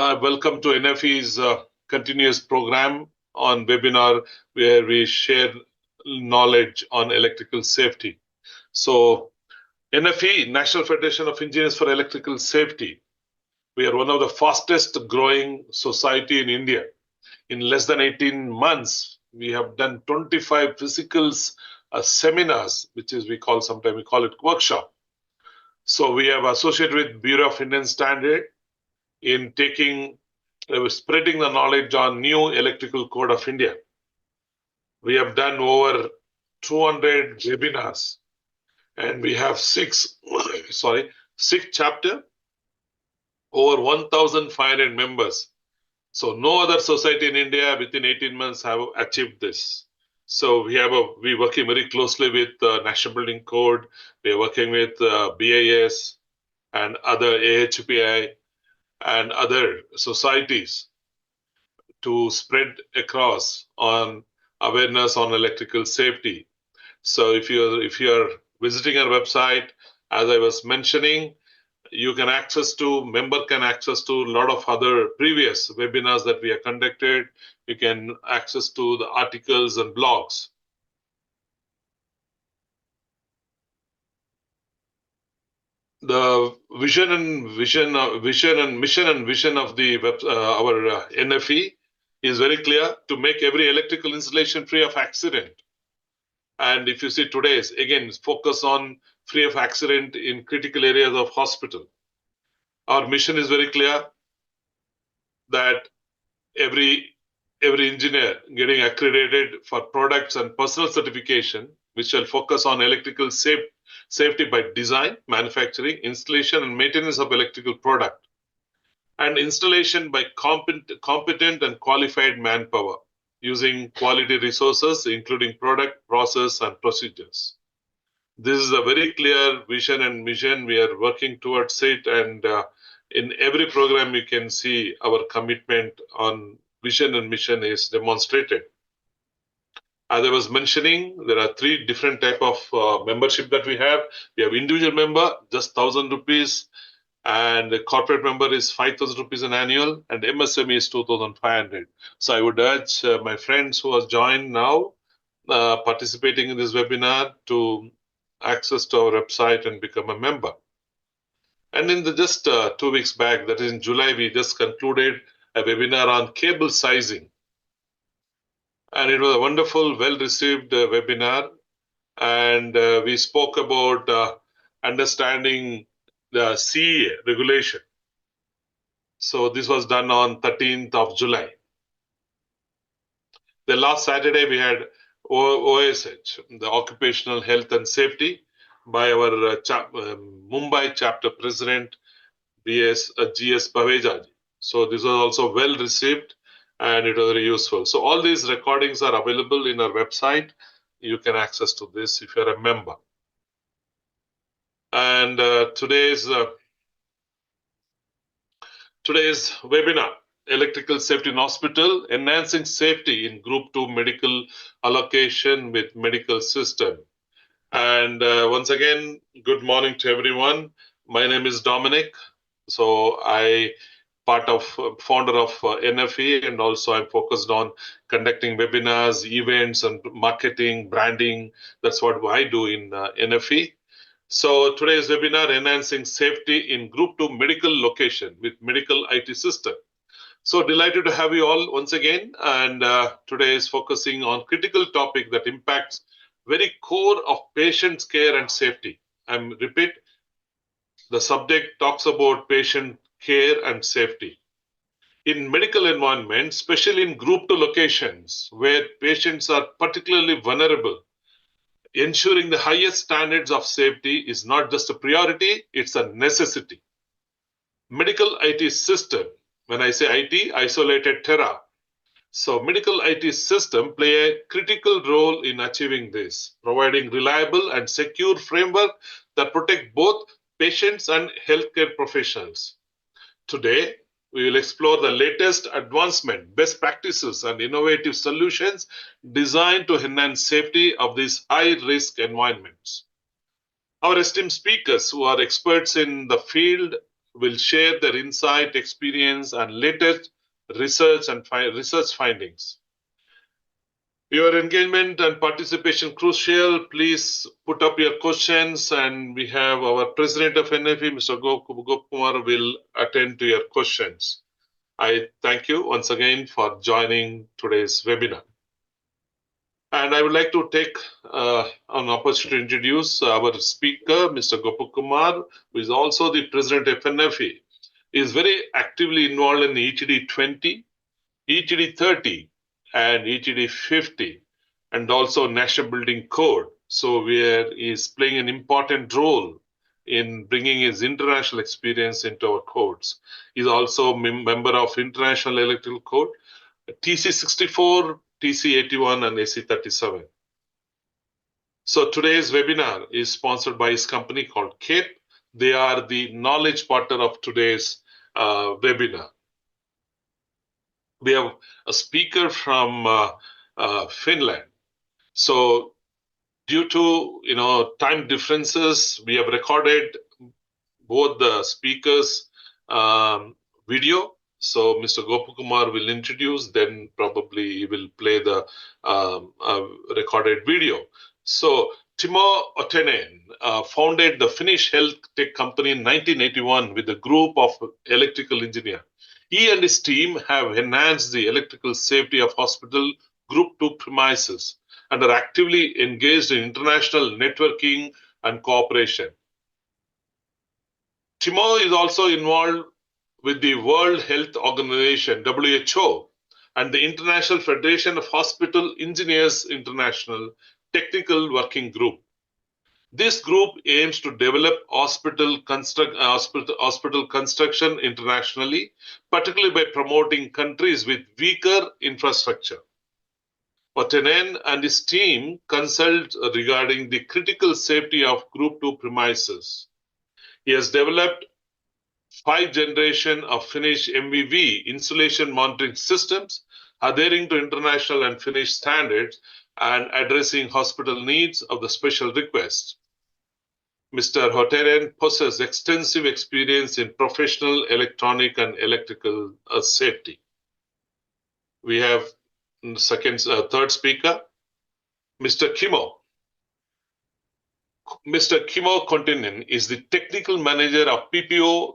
Welcome to NFE's continuous program on webinar where we share knowledge on electrical safety. So, NFE, National Federation of Engineers for Electrical Safety, we are one of the fastest growing society in India. In less than 18 months, we have done 25 physical seminars, which is sometimes we call it workshop. So we have associated with Bureau of Indian Standard in spreading the knowledge on new electrical code of India. We have done over 200 webinars and we have six chapter, over 1,500 members. So no other society in India within 18 months have achieved this. So we're working very closely with National Building Code. We're working with BIS and other AHPI and other societies to spread across on awareness on electrical safety. So if you're visiting our website, as I was mentioning, member can access to a lot of other previous webinars that we have conducted. You can access to the articles and blogs. The vision and mission of the our NFE is very clear: to make every electrical installation free of accident. And if you see today's, again, focus on free of accident in critical areas of hospital. Our mission is very clear that every engineer getting accredited for products and personal certification, which shall focus on electrical safety by design, manufacturing, installation, and maintenance of electrical product, and installation by competent and qualified manpower using quality resources, including product, process, and procedures. This is a very clear vision and mission. We are working towards it, and in every program you can see our commitment on vision and mission is demonstrated. As I was mentioning, there are three different type of membership that we have. We have individual member, just 1,000 rupees, and the corporate member is 5,000 rupees an annual, and MSME is 2,500. So I would urge my friends who have joined now, participating in this webinar, to access to our website and become a member. And in just 2 weeks back, that is in July, we just concluded a webinar on cable sizing. And it was a wonderful, well-received webinar. And we spoke about understanding the CEA regulation. So this was done on 13th of July. The last Saturday, we had OSH, the Occupational Health and Safety, by our Mumbai chapter president, GS Bavejaji. So this was also well received and it was very useful. So all these recordings are available in our website. You can access to this if you're a member. And today's webinar, Electrical Safety in Hospital, Enhancing Safety in Group 2 Medical Allocation with Medical System. And once again, good morning to everyone. My name is Dominic. So I founder of NFE, and also I'm focused on conducting webinars, events, and marketing, branding. That's what I do in NFE. So today's webinar, Enhancing Safety in Group 2 Medical Location with Medical IT System. So delighted to have you all once again. And today is focusing on critical topic that impacts very core of patient's care and safety. Repeat, the subject talks about patient care and safety. In medical environment, especially in group 2 locations where patients are particularly vulnerable, ensuring the highest standards of safety is not just a priority, it's a necessity. Medical IT system, when I say IT, isolated terra. So medical IT system play a critical role in achieving this, providing reliable and secure framework that protect both patients and healthcare professionals. Today, we will explore the latest advancement, best practices, and innovative solutions designed to enhance safety of these high-risk environments. Our esteemed speakers, who are experts in the field, will share their insight, experience, and latest research and research findings. Your engagement and participation crucial. Please put up your questions, and we have our president of NFE, Mr. Gopkumar, will attend to your questions. I thank you once again for joining today's webinar. And I would like to take an opportunity to introduce our speaker, Mr. Gopkumar, who is also the president of NFE. He is very actively involved in ETD 20, ETD 30, and ETD 50, and also National Building Code. So where he is playing an important role in bringing his international experience into our codes. He's also a member of International Electrical Code, TC64, TC81, and AC37. So today's webinar is sponsored by his company called CAPE. They are the knowledge partner of today's webinar. We have a speaker from Finland. So due to time differences, we have recorded both the speakers' video. So Mr. Gopkumar will introduce, then probably he will play the recorded video. So Timo Ottinen founded the Finnish health tech company in 1981 with a group of electrical engineers. He and his team have enhanced the electrical safety of hospital Group 2 premises and are actively engaged in international networking and cooperation. Timo is also involved with the World Health Organization, WHO, and the International Federation of Hospital Engineers International Technical Working Group. This group aims to develop hospital construction internationally, particularly by promoting countries with weaker infrastructure. Ottinen and his team consult regarding the critical safety of Group 2 premises. He has developed 5th generation of Finnish MVV insulation monitoring systems, adhering to international and Finnish standards and addressing hospital needs of the special request. Mr. Ottinen possesses extensive experience in professional electronic and electrical safety. We have third speaker, Mr. Kimmo. Mr. Kimmo Kontinen is the technical manager of PPO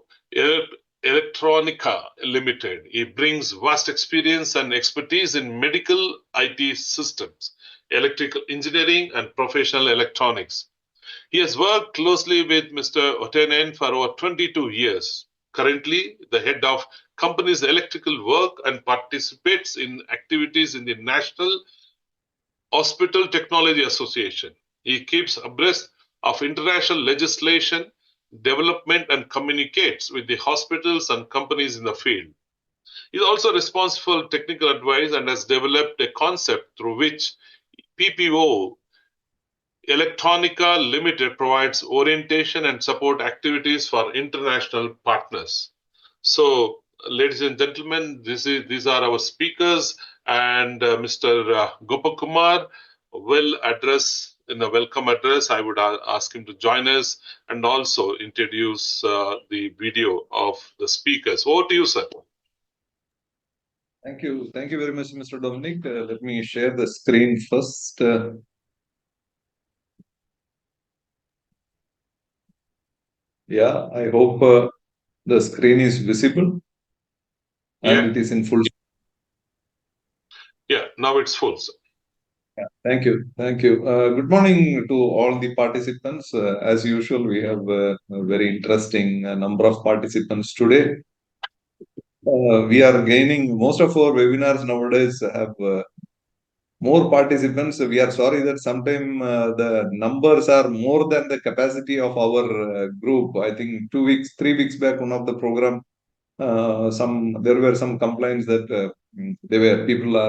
Electronica Limited. He brings vast experience and expertise in medical IT systems, electrical engineering, and professional electronics. He has worked closely with Mr. Ottinen for over 22 years. Currently, the head of company's electrical work and participates in activities in the National Hospital Technology Association. He keeps abreast of international legislation, development, and communicates with the hospitals and companies in the field. He is also responsible for technical advice and has developed a concept through which PPO Electronica Limited provides orientation and support activities for international partners. So, ladies and gentlemen, these are our speakers, and Mr. Gopkumar will address in a welcome address. I would ask him to join us and also introduce the video of the speakers. Over to you, sir. Thank you. Thank you very much, Mr. Dominic. Let me share the screen first. Yeah, I hope the screen is visible and it is in full. Yeah, now it's full, sir. Yeah, thank you. Thank you. Good morning to all the participants. As usual, we have a very interesting number of participants today. We are gaining, most of our webinars nowadays have more participants. We are sorry that sometimes the numbers are more than the capacity of our group. I think 2 weeks, 3 weeks back, one of the program, there were some complaints that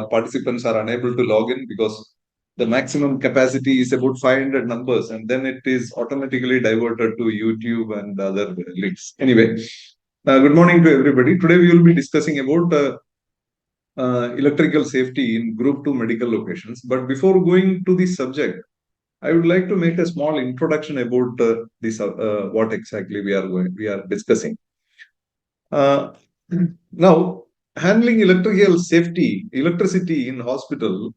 participants are unable to log in because the maximum capacity is about 500 numbers, and then it is automatically diverted to YouTube and other links. Anyway, good morning to everybody. Today we will be discussing about electrical safety in Group 2 medical locations. But before going to the subject, I would like to make a small introduction about this, what exactly we are discussing. Now, handling electricity in hospital,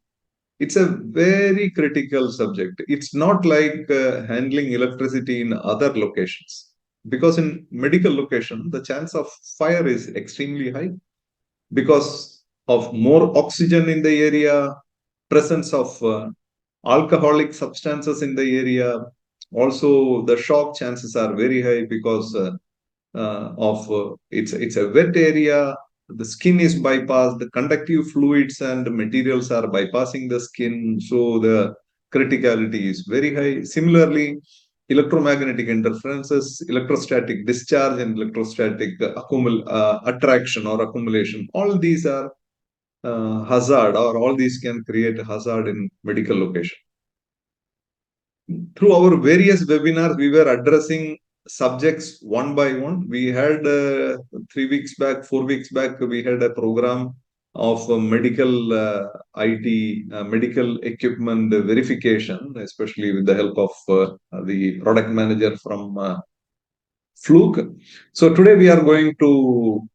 it's a very critical subject. It's not like handling electricity in other locations. Because in medical location, the chance of fire is extremely high because of more oxygen in the area, presence of alcoholic substances in the area. Also, the shock chances are very high because it's a wet area. The skin is bypassed. The conductive fluids and materials are bypassing the skin, so the criticality is very high. Similarly, electromagnetic interferences, electrostatic discharge, and electrostatic attraction or accumulation. All these are hazard, or all these can create a hazard in medical location. Through our various webinars, we were addressing subjects one by one. We had 3 weeks back, 4 weeks back, we had a program of medical IT, medical equipment verification, especially with the help of the product manager from Fluke. So today we are going to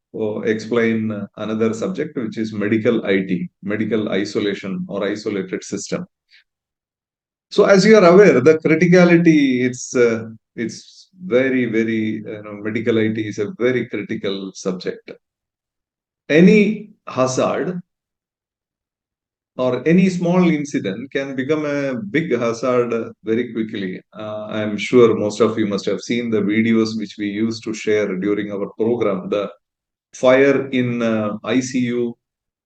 explain another subject, which is medical IT, medical isolation or isolated system. So as you are aware, the criticality, it's very, very, medical IT is a very critical subject. Any hazard or any small incident can become a big hazard very quickly. I'm sure most of you must have seen the videos which we used to share during our program, the fire in ICU,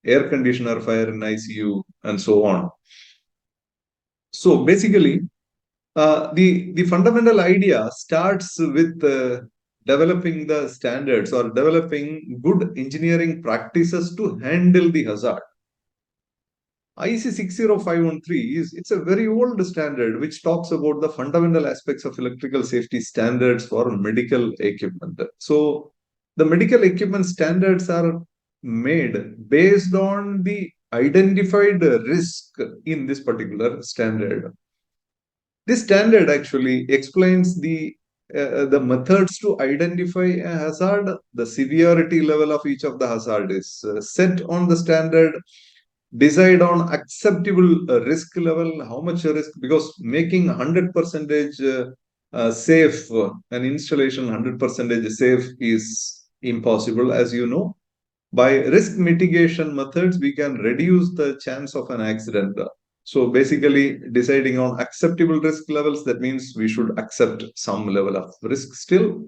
air conditioner fire in ICU, and so on. So basically, the fundamental idea starts with developing the standards or developing good engineering practices to handle the hazard. IEC 60513 it's a very old standard which talks about the fundamental aspects of electrical safety standards for medical equipment. So the medical equipment standards are made based on the identified risk in this particular standard. This standard actually explains the methods to identify a hazard. The severity level of each of the hazard is set on the standard. Decide on acceptable risk level, how much risk, because making 100% safe, an installation 100% safe is impossible, as you know. By risk mitigation methods, we can reduce the chance of an accident. So basically, deciding on acceptable risk levels, that means we should accept some level of risk still.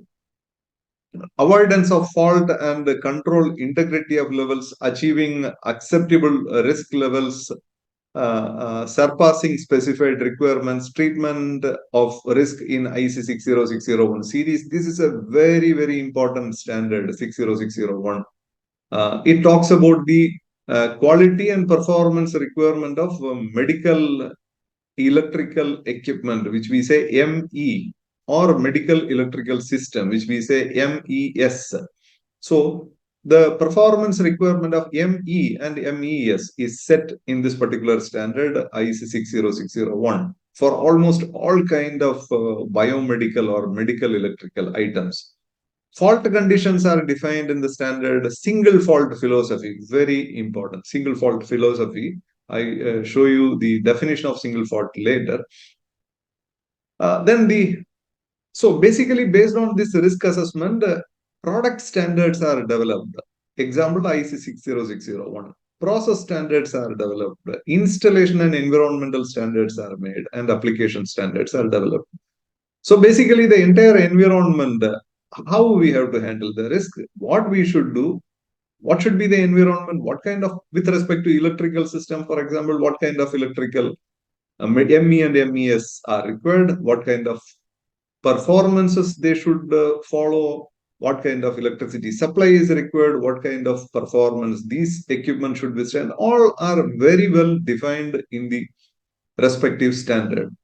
Avoidance of fault and control integrity of levels, achieving acceptable risk levels, surpassing specified requirements, treatment of risk in IEC 60601 series. This is a very, very important standard, 60601. It talks about the quality and performance requirement of medical electrical equipment, which we say ME, or medical electrical system, which we say MES. So the performance requirement of ME and MES is set in this particular standard, IEC 60601, for almost all kind of biomedical or medical electrical items. Fault conditions are defined in the standard. Single fault philosophy, very important. Single fault philosophy. I show you the definition of single fault later. So basically, based on this risk assessment, product standards are developed. Example, IEC 60601. Process standards are developed. Installation and environmental standards are made, and application standards are developed. So basically, the entire environment, how we have to handle the risk, what we should do, what should be the environment, what kind of, with respect to electrical system, for example, what kind of electrical ME and MES are required, what kind of performances they should follow, what kind of electricity supply is required, what kind of performance these equipment should withstand, all are very well defined in the respective standard.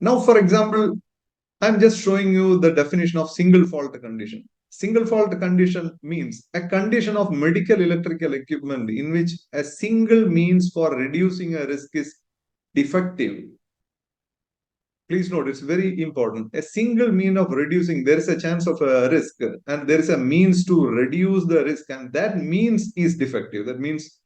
Now, for example, I'm just showing you the definition of single fault condition. Single fault condition means a condition of medical electrical equipment in which a single means for reducing a risk is defective. please note, it's very important. A single mean of reducing, there is a chance of a risk, and there is a means to reduce the risk, and that means is defective. That means,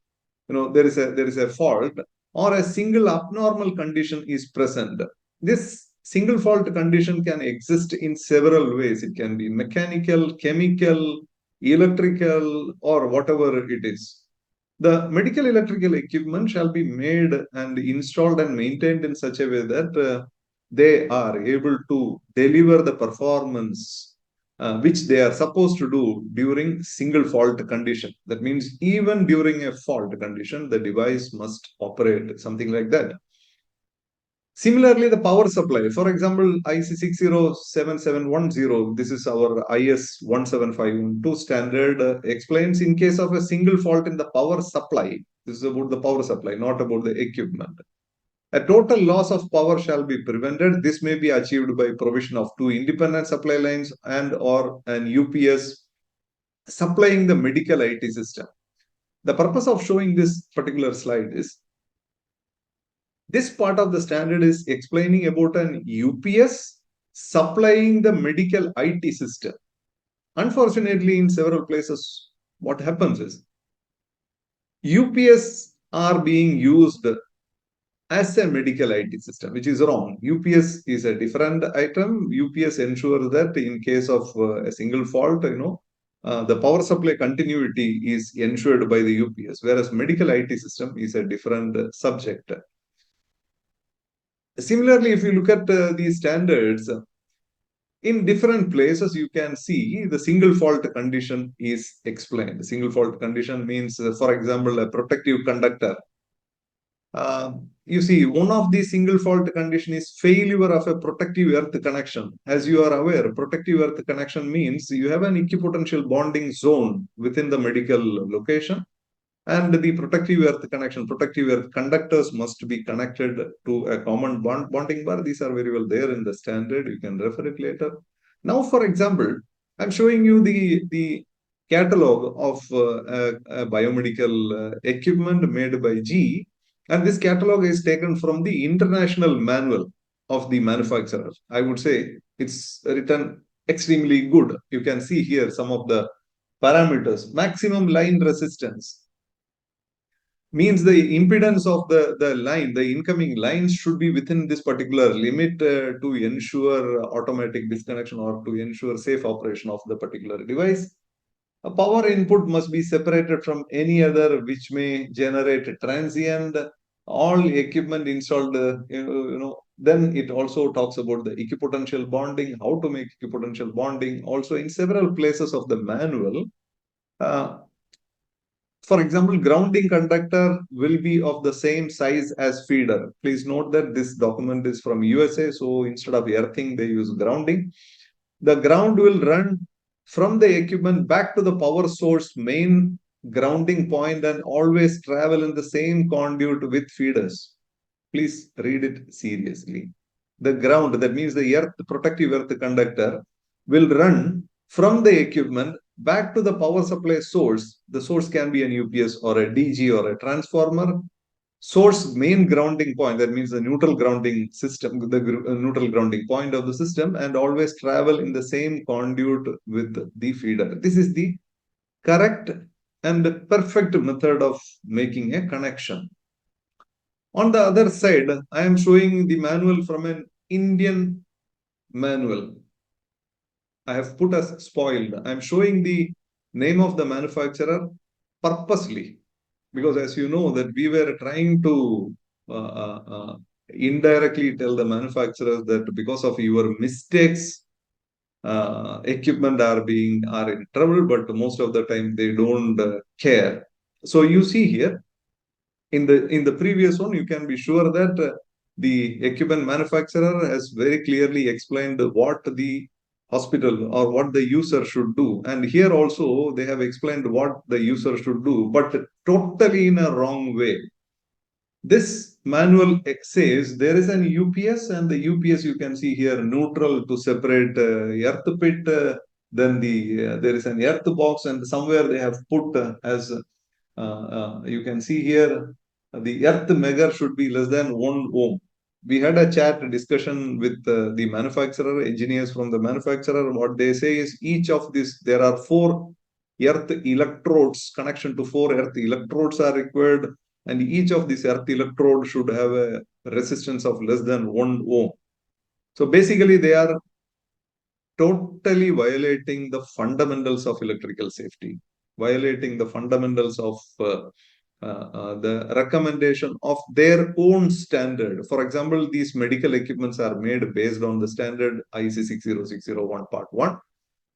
there is a fault, or a single abnormal condition is present. This single fault condition can exist in several ways. It can be mechanical, chemical, electrical, or whatever it is. The medical electrical equipment shall be made and installed and maintained in such a way that they are able to deliver the performance which they are supposed to do during single fault condition. That means even during a fault condition, the device must operate, something like that. Similarly, the power supply, for example, IC 607710, this is our IS 17512 standard, explains in case of a single fault in the power supply, this is about the power supply, not about the equipment. A total loss of power shall be prevented. This may be achieved by provision of two independent supply lines and or an UPS supplying the medical IT system. The purpose of showing this particular slide is, this part of the standard is explaining about an UPS supplying the medical IT system. Unfortunately, in several places, what happens is UPS are being used as a medical IT system, which is wrong. UPS is a different item. UPS ensures that in case of a single fault, the power supply continuity is ensured by the UPS, whereas medical IT system is a different subject. Similarly, if you look at these standards, in different places, you can see the single fault condition is explained. The single fault condition means, for example, a protective conductor. You see, one of the single fault condition is failure of a protective earth connection. As you are aware, protective earth connection means you have an equipotential bonding zone within the medical location, and the protective earth connection, protective earth conductors must be connected to a common bonding bar. These are very well there in the standard. You can refer it later. Now, for example, I'm showing you the catalog of a biomedical equipment made by GE. And this catalog is taken from the international manual of the manufacturer. I would say it's written extremely good. You can see here some of the parameters. Maximum line resistance means the impedance of the line, the incoming lines should be within this particular limit to ensure automatic disconnection or to ensure safe operation of the particular device. A power input must be separated from any other which may generate transient. All equipment installed, then it also talks about the equipotential bonding, how to make equipotential bonding. Also, in several places of the manual, for example, grounding conductor will be of the same size as feeder. Please note that this document is from USA, so instead of earthing, they use grounding. The ground will run from the equipment back to the power source main grounding point and always travel in the same conduit with feeders. Please read it seriously. The ground, that means the protective earth conductor, will run from the equipment back to the power supply source. The source can be an UPS or a DG or a transformer. Source main grounding point, that means the neutral grounding system, the neutral grounding point of the system, and always travel in the same conduit with the feeder. This is the correct and perfect method of making a connection. On the other side, I am showing the manual from an Indian manual. I have put as spoiled. I am showing the name of the manufacturer purposely, because as you know that we were trying to indirectly tell the manufacturers that because of your mistakes, equipment are in trouble, but most of the time they don't care. So you see here, in the previous one, you can be sure that the equipment manufacturer has very clearly explained what the hospital or what the user should do. And here also, they have explained what the user should do, but totally in a wrong way. This manual says there is an UPS, and the UPS you can see here neutral to separate earth pit. Then there is an earth box, and somewhere they have put as you can see here, the earth measure should be less than 1 ohm. we had a chat discussion with the manufacturer, engineers from the manufacturer. What they say is each of this, there are 4 earth electrodes, connection to 4 earth electrodes are required, and each of these earth electrode should have a resistance of less than 1 ohm. So basically, they are totally violating the fundamentals of electrical safety, violating the fundamentals of the recommendation of their own standard. For example, these medical equipments are made based on the standard IEC 60601 Part 1.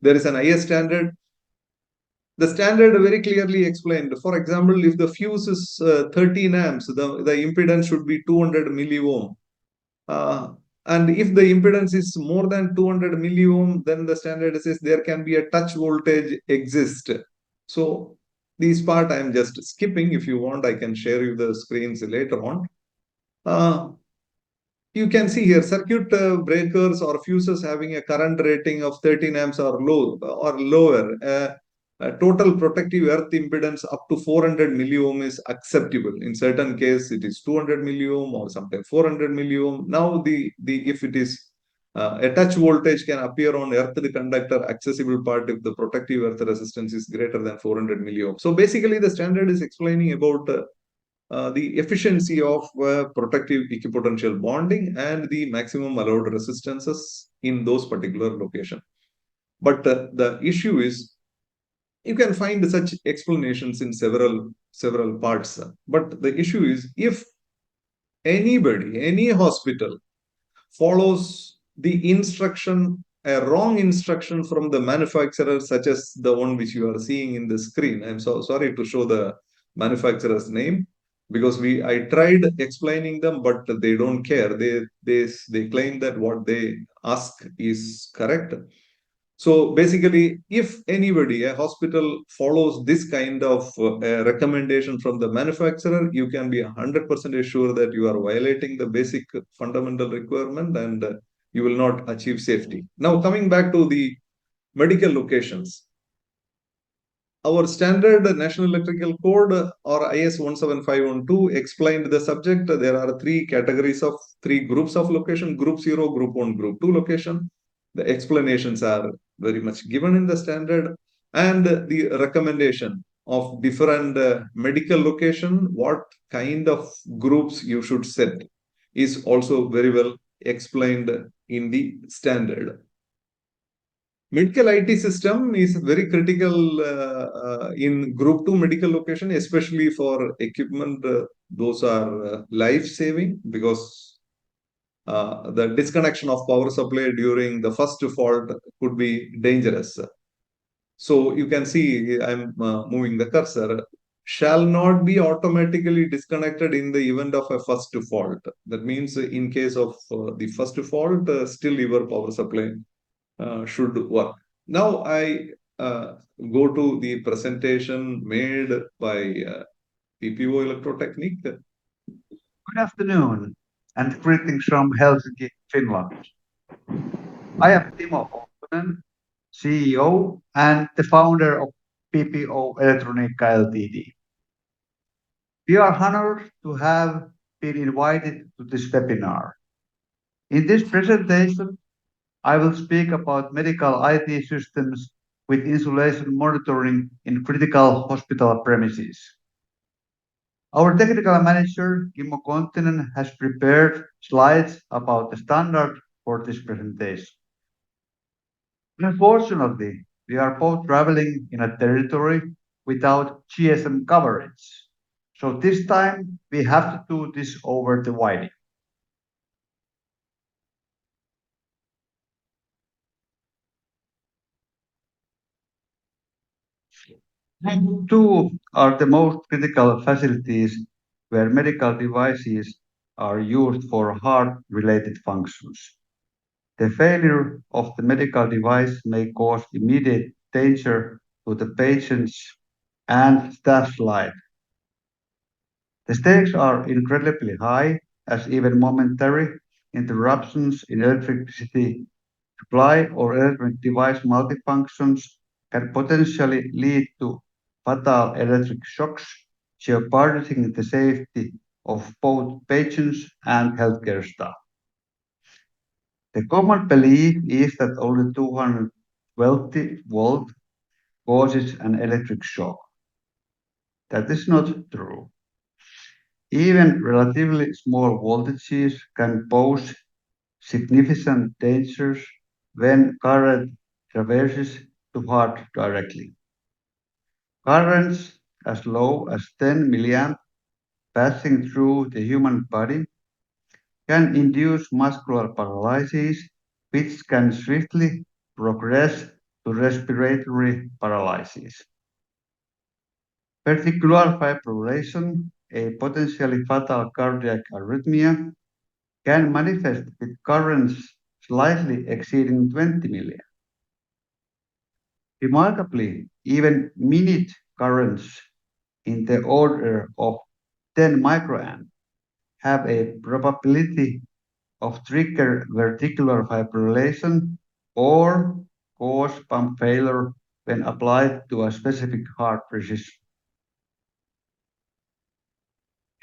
There is an IS standard. The standard very clearly explained. For example, if the fuse is 13 amps, the impedance should be 200 milliohm. And if the impedance is more than 200 milliohm, then the standard says there can be a touch voltage exist. So this part I am just skipping. If you want, I can share you the screens later on. You can see here circuit breakers or fuses having a current rating of 13 amps or lower. Total protective earth impedance up to 400 milliohm is acceptable. In certain case, it is 200 milliohm or sometimes 400 milliohm. Now, if it is a touch voltage can appear on earthed conductor accessible part if the protective earth resistance is greater than 400 milliohm. So basically, the standard is explaining about the efficiency of protective equipotential bonding and the maximum allowed resistances in those particular locations. But the issue is you can find such explanations in several parts. But the issue is if anybody, any hospital follows the instruction, a wrong instruction from the manufacturer, such as the one which you are seeing in the screen. I'm so sorry to show the manufacturer's name because I tried explaining them, but they don't care. They claim that what they ask is correct. So basically, if anybody, a hospital follows this kind of recommendation from the manufacturer, you can be 100% sure that you are violating the basic fundamental requirement and you will not achieve safety. Now, coming back to the medical locations. Our standard National Electrical Code or IS 17512 explained the subject. There are 3 categories of 3 groups of location, Group 0, Group 1, Group 2 location. The explanations are very much given in the standard and the recommendation of different medical location, what kind of groups you should set is also very well explained in the standard. Medical IT system is very critical in Group 2 medical location, especially for equipment. Those are life-saving because the disconnection of power supply during the first fault could be dangerous. So you can see I'm moving the cursor. Shall not be automatically disconnected in the event of a first fault. That means in case of the first fault, still your power supply should work. Now I go to the presentation made by PPO Electrotechnic. Good afternoon and greetings from Helsinki, Finland. I am Timo Okkonen, CEO and the founder of PPO Electroniikka Ltd. We are honored to have been invited to this webinar. In this presentation, I will speak about medical IT systems with insulation monitoring in critical hospital premises. Our technical manager, Kimmo Konttinen, has prepared slides about the standard for this presentation. Unfortunately, we are both traveling in a territory without GSM coverage. So this time we have to do this over the wire. Two are the most critical facilities where medical devices are used for heart-related functions. The failure of the medical device may cause immediate danger to the patients and staff's life. The stakes are incredibly high, as even momentary interruptions in electricity supply or electronic device multifunctions can potentially lead to fatal electric shocks, jeopardizing the safety of both patients and healthcare staff. The common belief is that only 220 volt causes an electric shock. That is not true. Even relatively small voltages can pose significant dangers when current traverses the heart directly. Currents as low as 10 milliamp passing through the human body can induce muscular paralysis, which can swiftly progress to respiratory paralysis. Ventricular fibrillation, a potentially fatal cardiac arrhythmia, can manifest with currents slightly exceeding 20 milliamp. Remarkably, even minute currents in the order of 10 microamp have a probability of trigger ventricular fibrillation or cause pump failure when applied to a specific heart position.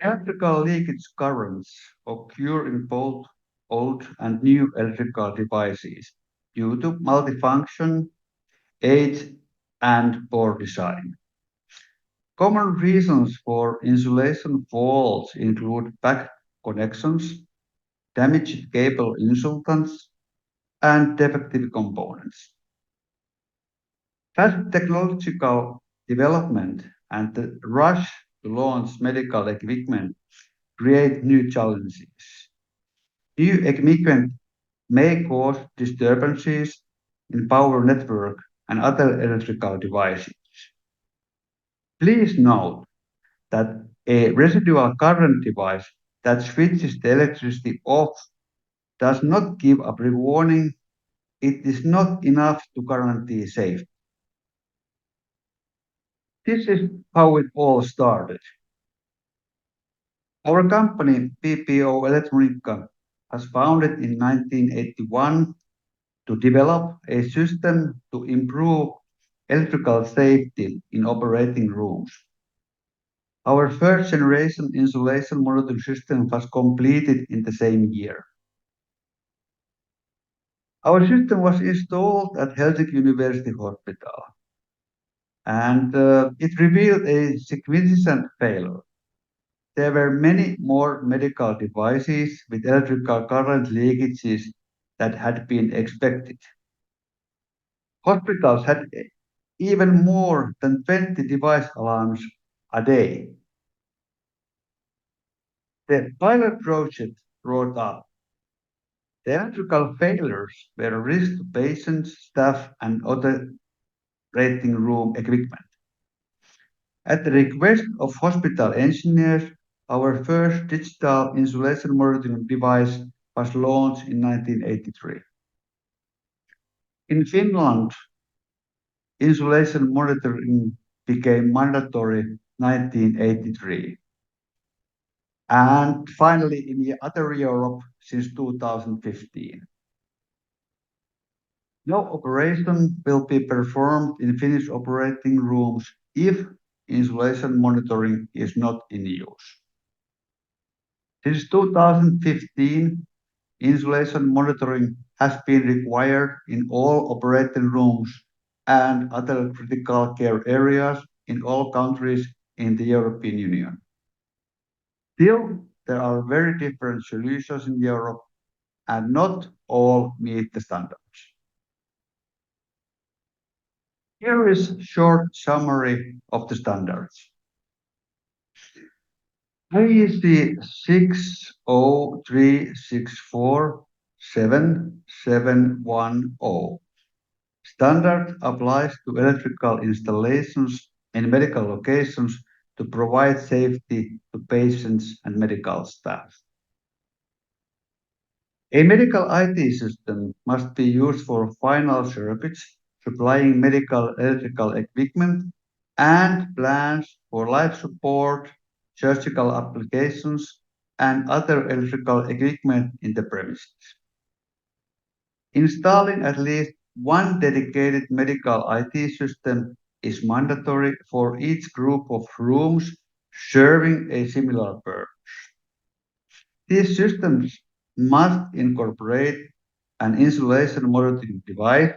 Electrical leakage currents occur in both old and new electrical devices due to multifunction, age, and poor design. Common reasons for insulation faults include back connections, damaged cable insulants, and defective components. Fast technological development and the rush to launch medical equipment create new challenges. New equipment may cause disturbances in power network and other electrical devices. Please note that a residual current device that switches the electricity off does not give a pre-warning. It is not enough to guarantee safety. This is how it all started. Our company, PPO Electronica, was founded in 1981 to develop a system to improve electrical safety in operating rooms. Our first generation insulation monitoring system was completed in the same year. Our system was installed at Helsinki University Hospital, and it revealed a significant failure. There were many more medical devices with electrical current leakages that had been expected. Hospitals had even more than 20 device alarms a day. The pilot project brought up the electrical failures were a risk to patients, staff, and other operating room equipment. At the request of hospital engineers, our first digital insulation monitoring device was launched in 1983. In Finland, insulation monitoring became mandatory 1983. And finally, in other Europe since 2015. No operation will be performed in Finnish operating rooms if insulation monitoring is not in use. Since 2015, insulation monitoring has been required in all operating rooms and other critical care areas in all countries in the European Union. Still, there are very different solutions in Europe, and not all meet the standards. Here is a short summary of the standards. IEC 603647710 standard applies to electrical installations in medical locations to provide safety to patients and medical staff. A medical IT system must be used for final circuits, supplying medical electrical equipment, and plans for life support, surgical applications, and other electrical equipment in the premises. Installing at least one dedicated medical IT system is mandatory for each group of rooms serving a similar purpose. These systems must incorporate an insulation monitoring device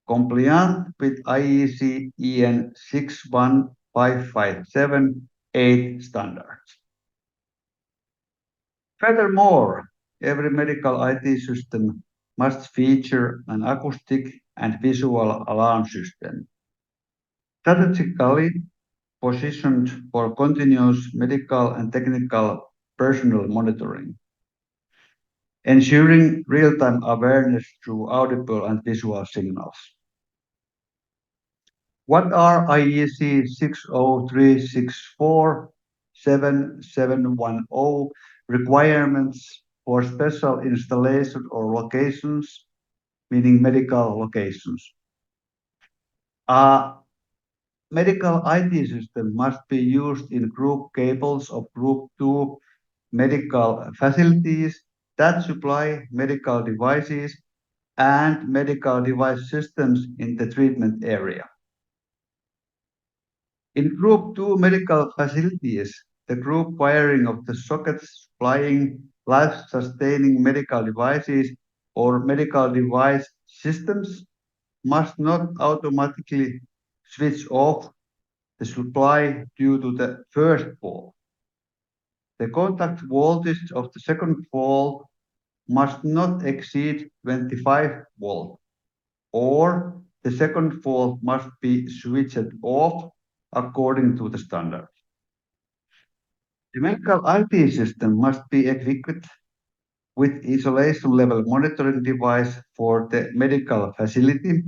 compliant with IEC EN 61557-8 standards. Furthermore, every medical IT system must feature an acoustic and visual alarm system, strategically positioned for continuous medical and technical personnel monitoring, ensuring real-time awareness through audible and visual signals. What are IEC 60364-7710 requirements for special installation or locations, meaning medical locations? A medical IT system must be used in group cables of Group 2 medical facilities that supply medical devices and medical device systems in the treatment area. In Group 2 medical facilities, the group wiring of the sockets supplying life-sustaining medical devices or medical device systems must not automatically switch off the supply due to the first fault. The contact voltage of the second fault must not exceed 25 volts, or the second fault must be switched off according to the standard. The medical IT system must be equipped with isolation level monitoring device for the medical facility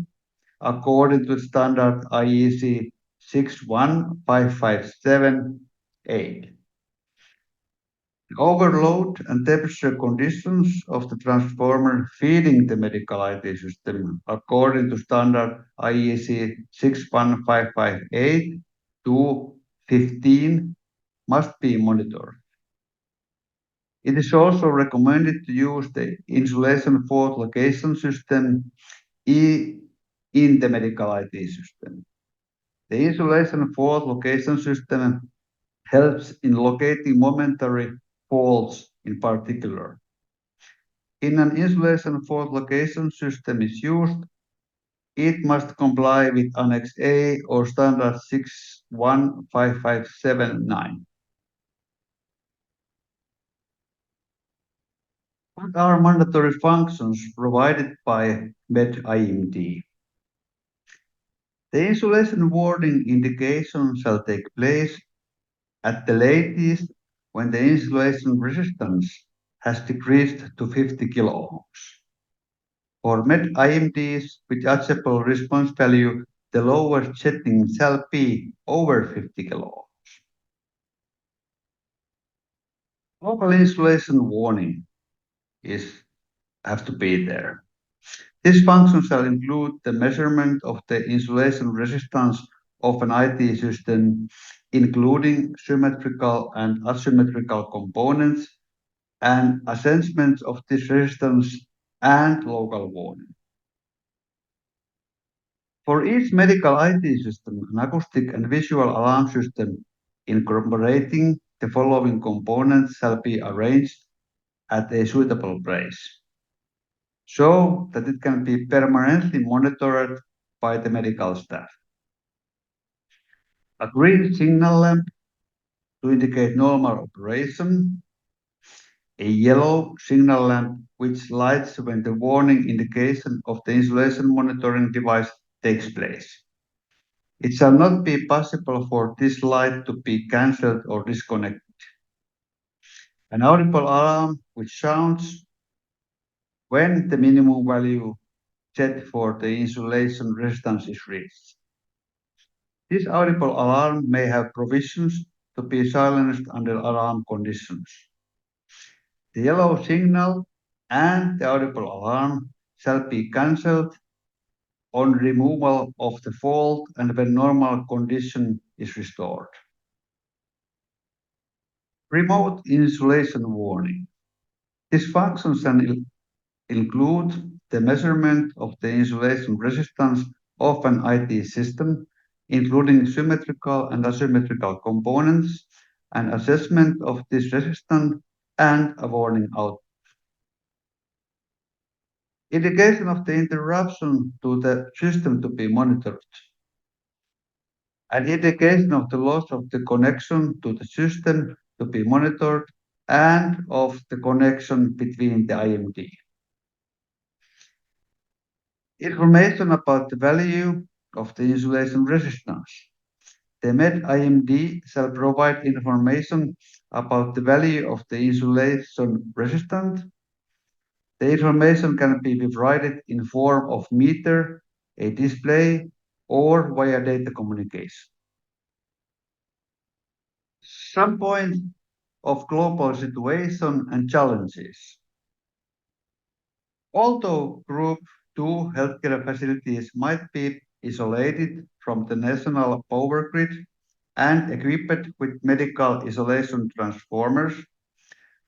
according to standard IEC 61557-8. The overload and temperature conditions of the transformer feeding the medical IT system according to standard IEC 61558-15 must be monitored. It is also recommended to use the insulation fault location system in the medical IT system. The insulation fault location system helps in locating momentary faults in particular. In an insulation fault location system is used, it must comply with Annex A or Standard 61557-9. What are mandatory functions provided by MedIMD? The insulation warning indication shall take place at the latest when the insulation resistance has decreased to 50 kiloohms. For MedIMDs with adjustable response value, the lowest setting shall be over 50 kiloohms. Local insulation warning has to be there. This function shall include the measurement of the insulation resistance of an IT system, including symmetrical and asymmetrical components, and assessment of this resistance and local warning. For each medical IT system, an acoustic and visual alarm system incorporating the following components shall be arranged at a suitable place, so that it can be permanently monitored by the medical staff. A green signal lamp to indicate normal operation, a yellow signal lamp which lights when the warning indication of the insulation monitoring device takes place. It shall not be possible for this light to be cancelled or disconnected. An audible alarm which sounds when the minimum value set for the insulation resistance is reached. This audible alarm may have provisions to be silenced under alarm conditions. The yellow signal and the audible alarm shall be cancelled on removal of the fault and when normal condition is restored. Remote insulation warning. This function shall include the measurement of the insulation resistance of an IT system, including symmetrical and asymmetrical components, and assessment of this resistance and a warning out. Indication of the interruption to the system to be monitored. An indication of the loss of the connection to the system to be monitored and of the connection between the IMD. Information about the value of the insulation resistance. The MED IMD shall provide information about the value of the insulation resistance. The information can be provided in form of meter, a display, or via data communication. Some points of global situation and challenges. Although Group 2 healthcare facilities might be isolated from the national power grid and equipped with medical isolation transformers,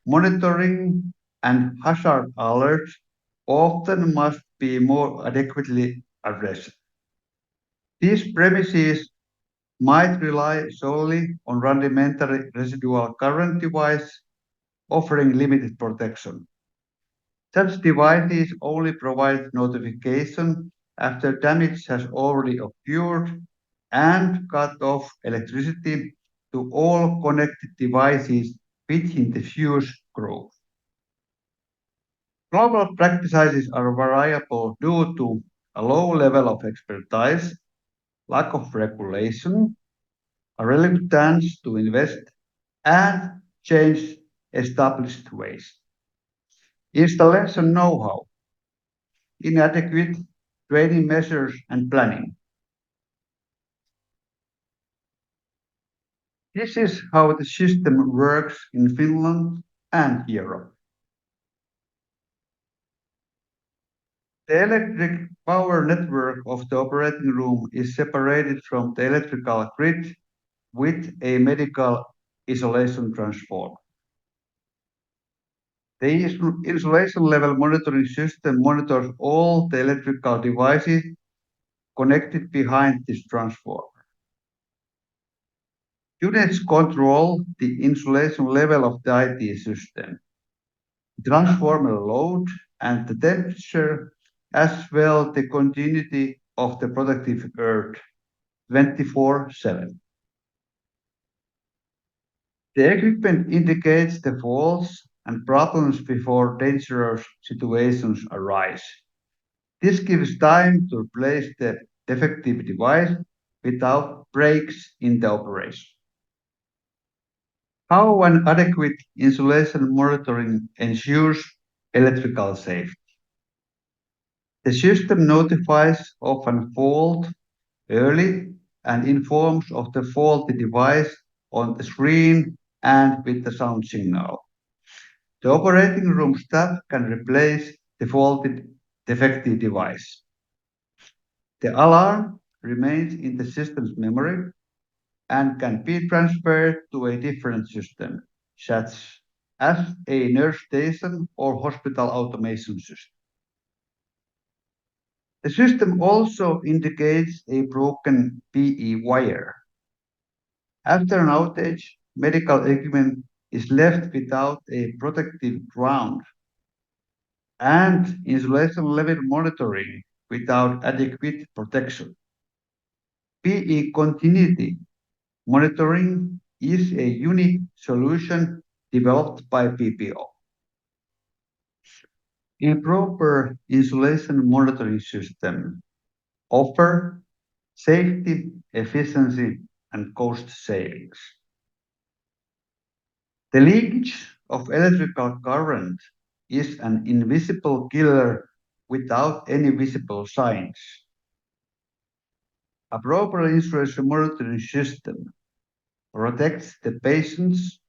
monitoring and hazard alerts often must be more adequately addressed. These premises might rely solely on rudimentary residual current device, offering limited protection. Such devices only provide notification after damage has already occurred and cut off electricity to all connected devices within the fuse group. Global practices are variable due to a low level of expertise, lack of regulation, a reluctance to invest, and change established ways. Installation know-how, inadequate training measures and planning. This is how the system works in Finland and Europe. The electric power network of the operating room is separated from the electrical grid with a medical isolation transformer. The insulation level monitoring system monitors all the electrical devices connected behind this transformer. Units control the insulation level of the IT system, transformer load, and the temperature, as well the continuity of the protective earth 24/7. The equipment indicates the faults and problems before dangerous situations arise. This gives time to replace the defective device without breaks in the operation. How an adequate insulation monitoring ensures electrical safety. The system notifies of a fault early and informs of the faulty device on the screen and with the sound signal. The operating room staff can replace the faulty defective device. The alarm remains in the system's memory and can be transferred to a different system, such as a nurse station or hospital automation system. The system also indicates a broken PE wire. After an outage, medical equipment is left without a protective ground and insulation level monitoring without adequate protection. PE continuity monitoring is a unique solution developed by PPO. Improper insulation monitoring system offer safety, efficiency, and cost savings. The leakage of electrical current is an invisible killer without any visible signs. A proper insulation monitoring system protects the patients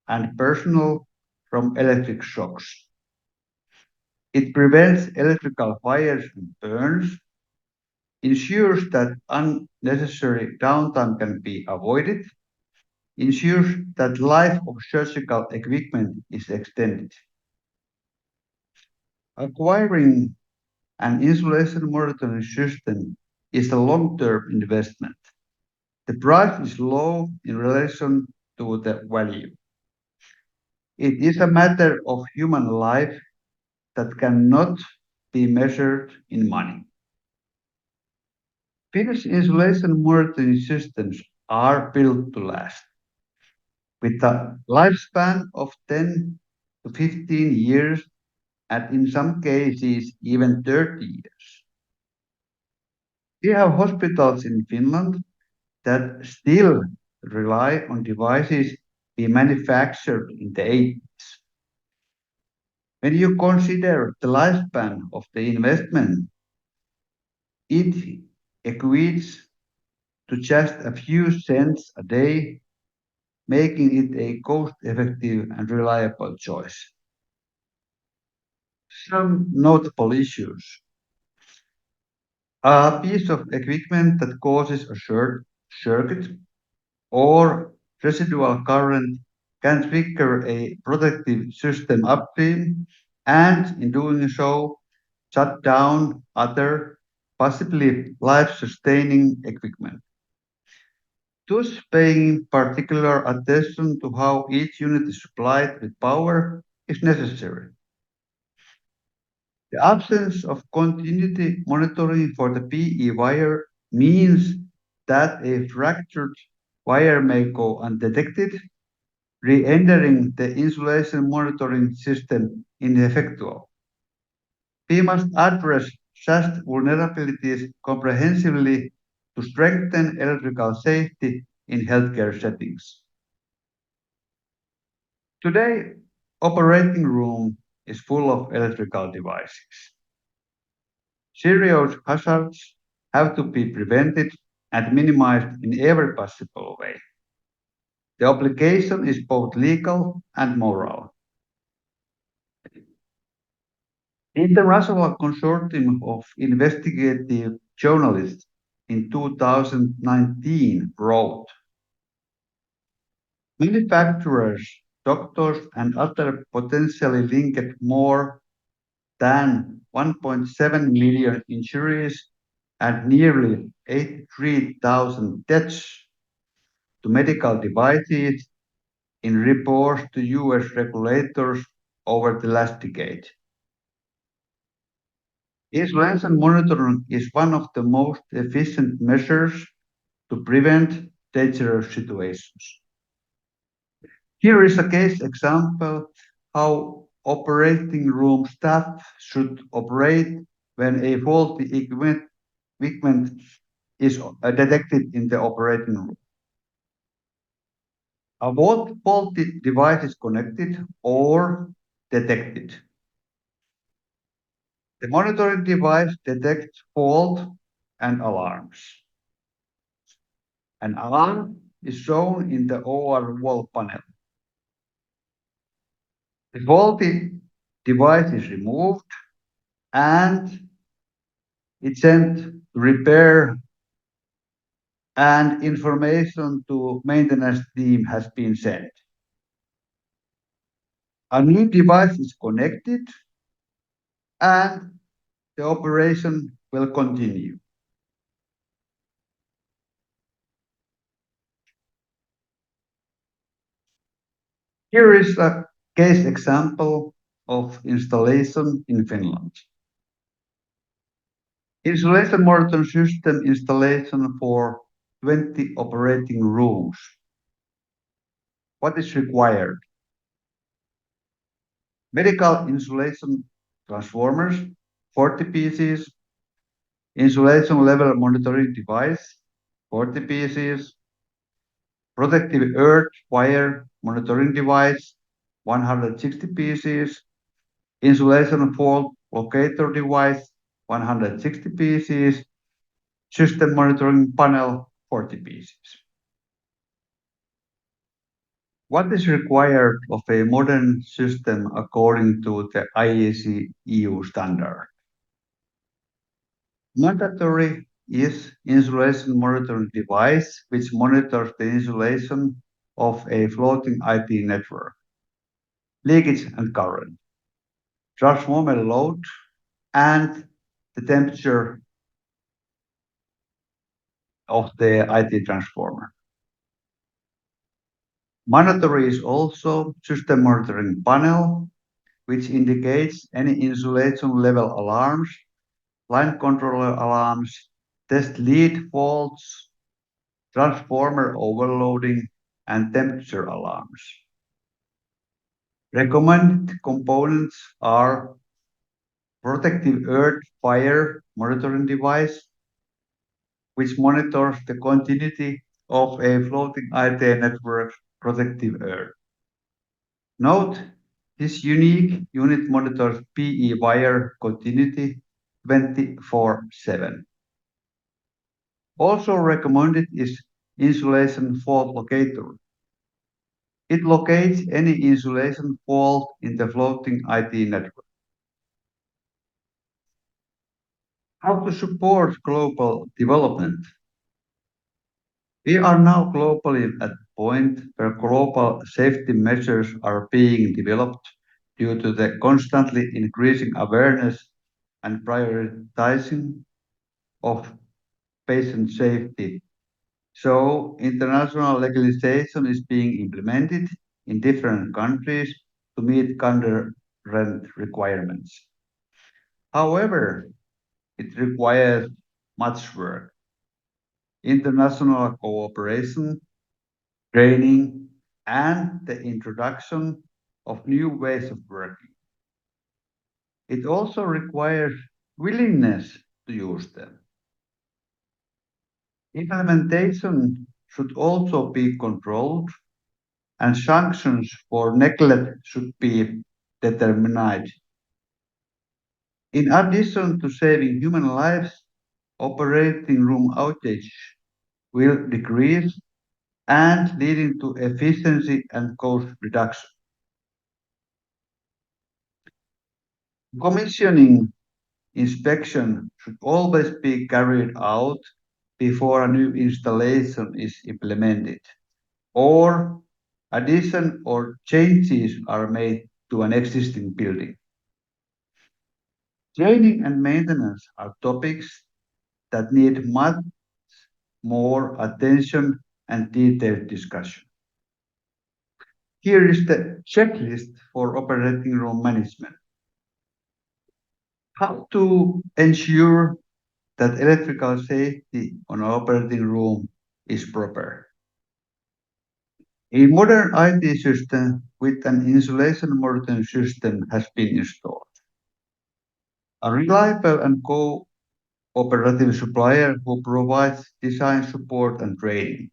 and personnel from electric shocks. It prevents electrical fires and burns, ensures that unnecessary downtime can be avoided, ensures that life of surgical equipment is extended. Acquiring an insulation monitoring system is a long-term investment. The price is low in relation to the value. It is a matter of human life that cannot be measured in money. Finnish insulation monitoring systems are built to last. With a lifespan of 10 to 15 years, and in some cases even 30 years. We have hospitals in Finland that still rely on devices we manufactured in the 80s. When you consider the lifespan of the investment, it equates to just a few cents a day, making it a cost-effective and reliable choice. Some notable issues. A piece of equipment that causes a short circuit or residual current can trigger a protective system upstream and, in doing so, shut down other, possibly life-sustaining equipment. Thus, paying particular attention to how each unit is supplied with power is necessary. The absence of continuity monitoring for the PE wire means that a fractured wire may go undetected, re-entering the insulation monitoring system ineffectual. We must address such vulnerabilities comprehensively to strengthen electrical safety in healthcare settings. Today, operating room is full of electrical devices. Serious hazards have to be prevented and minimized in every possible way. The obligation is both legal and moral. The International Consortium of Investigative Journalists in 2019 wrote, manufacturers, doctors, and other potentially linked more than 1.7 million injuries and nearly 83,000 deaths to medical devices in reports to US regulators over the last decade. Insulation monitoring is one of the most efficient measures to prevent dangerous situations. Here is a case example how operating room staff should operate when a faulty equipment is detected in the operating room. A faulty device is connected or detected. The monitoring device detects fault and alarms. An alarm is shown in the OR wall panel. The faulty device is removed and it's sent to repair, and information to maintenance team has been sent. A new device is connected and the operation will continue. Here is a case example of installation in Finland. Insulation monitoring system installation for 20 operating rooms. What is required? Medical insulation transformers, 40 pieces, insulation level monitoring device, 40 pieces, protective earth wire monitoring device, 160 pieces, insulation fault locator device, 160 pieces, system monitoring panel, 40 pieces. What is required of a modern system according to the IEC EU standard? Mandatory is insulation monitoring device which monitors the insulation of a floating IP network, leakage and current, transformer load, and the temperature of the IT transformer. Mandatory is also system monitoring panel, which indicates any insulation level alarms, line controller alarms, test lead faults, transformer overloading, and temperature alarms. Recommended components are protective earth fire monitoring device, which monitors the continuity of a floating IT network protective earth. Note, this unique unit monitors PE wire continuity 24/7. Also recommended is insulation fault locator. It locates any insulation fault in the floating IT network. How to support global development? We are now globally at a point where global safety measures are being developed due to the constantly increasing awareness and prioritizing of patient safety. So international legislation is being implemented in different countries to meet current requirements. However, it requires much work. International cooperation, training, and the introduction of new ways of working. It also requires willingness to use them. Implementation should also be controlled, and sanctions for neglect should be determined. In addition to saving human lives, operating room outage will decrease and leading to efficiency and cost reduction. Commissioning inspection should always be carried out before a new installation is implemented, or addition or changes are made to an existing building. Training and maintenance are topics that need much more attention and detailed discussion. Here is the checklist for operating room management. How to ensure that electrical safety on an operating room is proper. A modern IT system with an insulation monitoring system has been installed. A reliable and cooperative supplier who provides design support and training.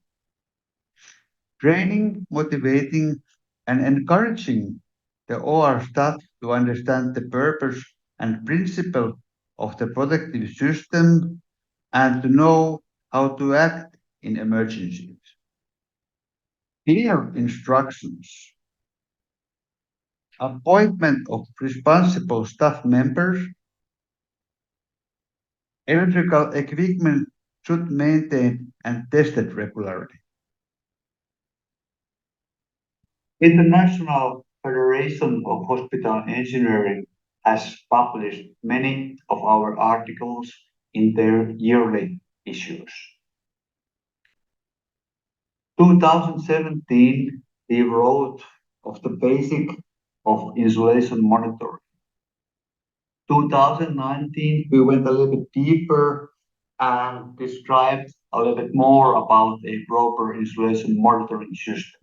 Training, motivating, and encouraging the OR staff to understand the purpose and principle of the protective system and to know how to act in emergencies. Clear instructions. Appointment of responsible staff members. Electrical equipment should maintained and tested regularly. International Federation of Hospital Engineering has published many of our articles in their yearly issues. 2017, we wrote of the basic of insulation monitoring. 2019, we went a little bit deeper and described a little bit more about a proper insulation monitoring system.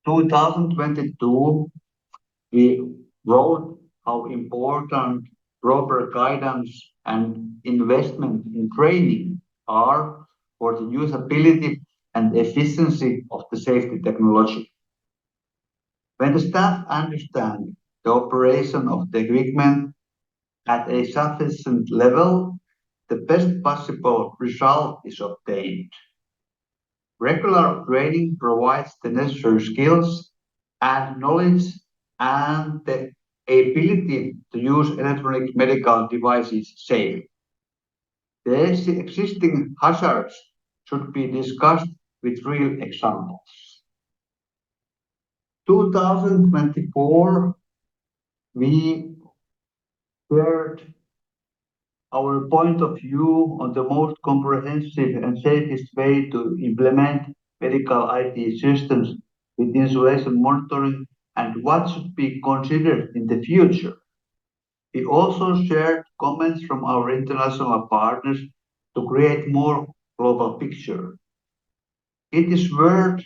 2022, we wrote how important proper guidance and investment in training are for the usability and efficiency of the safety technology. When the staff understand the operation of the equipment at a sufficient level, the best possible result is obtained. Regular training provides the necessary skills and knowledge and the ability to use electronic medical devices safely. The existing hazards should be discussed with real examples. 2024, we shared our point of view on the most comprehensive and safest way to implement medical IT systems with insulation monitoring and what should be considered in the future. We also shared comments from our international partners to create more global picture. It is worth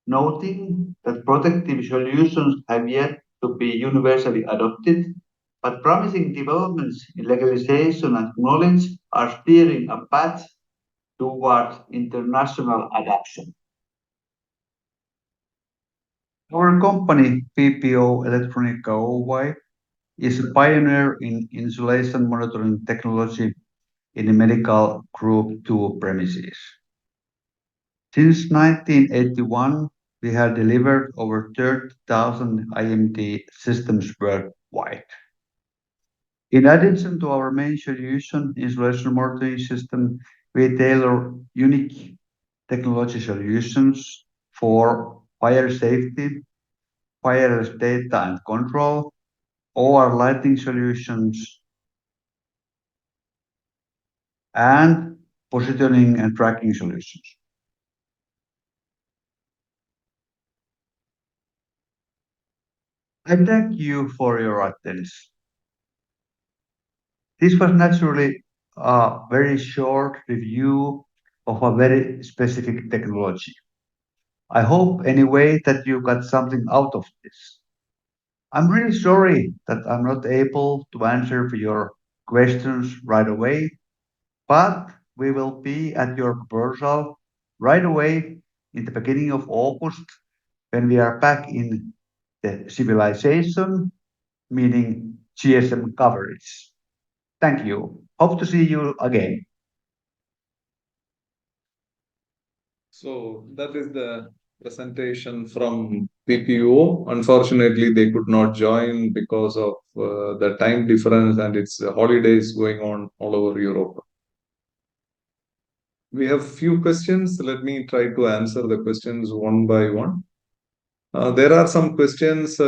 noting that protective solutions have yet to be universally adopted, but promising developments in legalization and knowledge are steering a path towards international adoption. Our company, PPO Electronica Oy, is a pioneer in insulation monitoring technology in the medical Group 2 premises. Since 1981, we have delivered over 30,000 IMD systems worldwide. In addition to our main solution, insulation monitoring system, we tailor unique technology solutions for fire safety, wireless data and control, OR lighting solutions, and positioning and tracking solutions. I thank you for your attention. This was naturally a very short review of a very specific technology. I hope anyway that you got something out of this. I'm really sorry that I'm not able to answer for your questions right away, but we will be at your proposal right away in the beginning of August when we are back in the civilization, meaning GSM coverage. Thank you. Hope to see you again. So that is the presentation from PPO. Unfortunately, they could not join because of the time difference and it's holidays going on all over Europe. We have few questions. Let me try to answer the questions one by one. There are some questions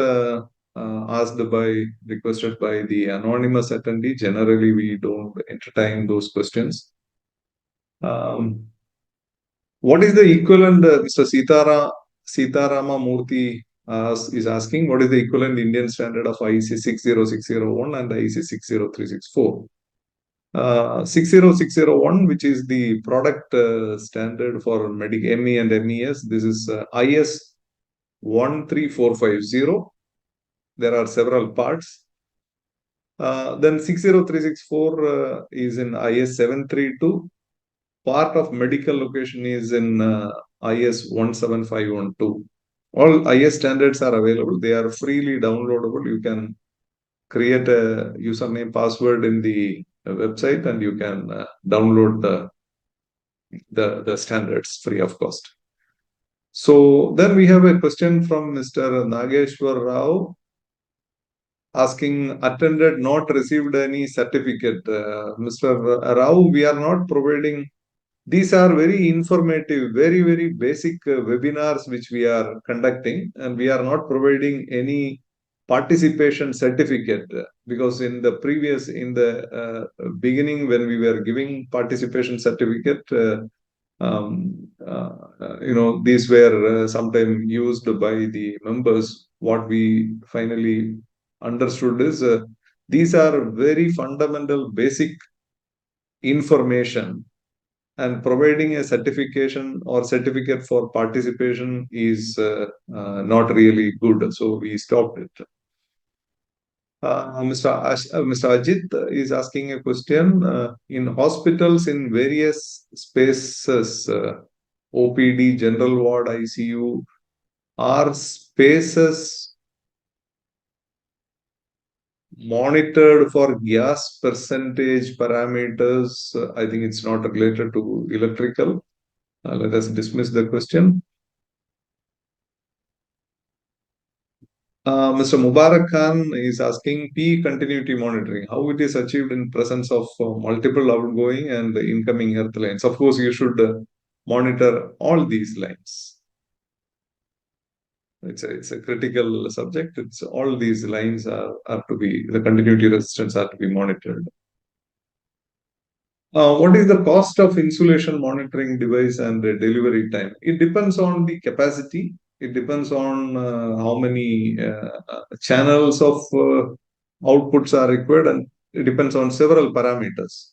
requested by the anonymous attendee. Generally, we don't entertain those questions. What is the equivalent, Mr. Sitarama Murthy is asking, what is the equivalent Indian standard of IEC 60601 and IEC 60364? 60601, which is the product standard for ME and MES, this is IS 13450. There are several parts. Then 60364 is in IS 732. Part of medical location is in IS 17512. All IS standards are available. They are freely downloadable. You can create a username password in the website and you can download the standards free of cost. So then we have a question from Mr. Nageshwar Rao asking, attended, not received any certificate. Mr. Rao, we are not providing. These are very informative, very, very basic webinars which we are conducting, and we are not providing any participation certificate because in the beginning when we were giving participation certificate, these were sometimes used by the members. What we finally understood is these are very fundamental, basic information. And providing a certification or certificate for participation is not really good. So we stopped it. Mr. Ajit is asking a question. In hospitals in various spaces, OPD, general ward, ICU, are spaces monitored for gas percentage parameters? I think it's not related to electrical. Let us dismiss the question. Mr. Mubarak Khan is asking P continuity monitoring, how it is achieved in presence of multiple outgoing and incoming earth lines. Of course, you should monitor all these lines. It's a critical subject. It's all these lines are to be, the continuity resistance are to be monitored. What is the cost of insulation monitoring device and the delivery time? It depends on the capacity. It depends on how many channels of outputs are required, and it depends on several parameters.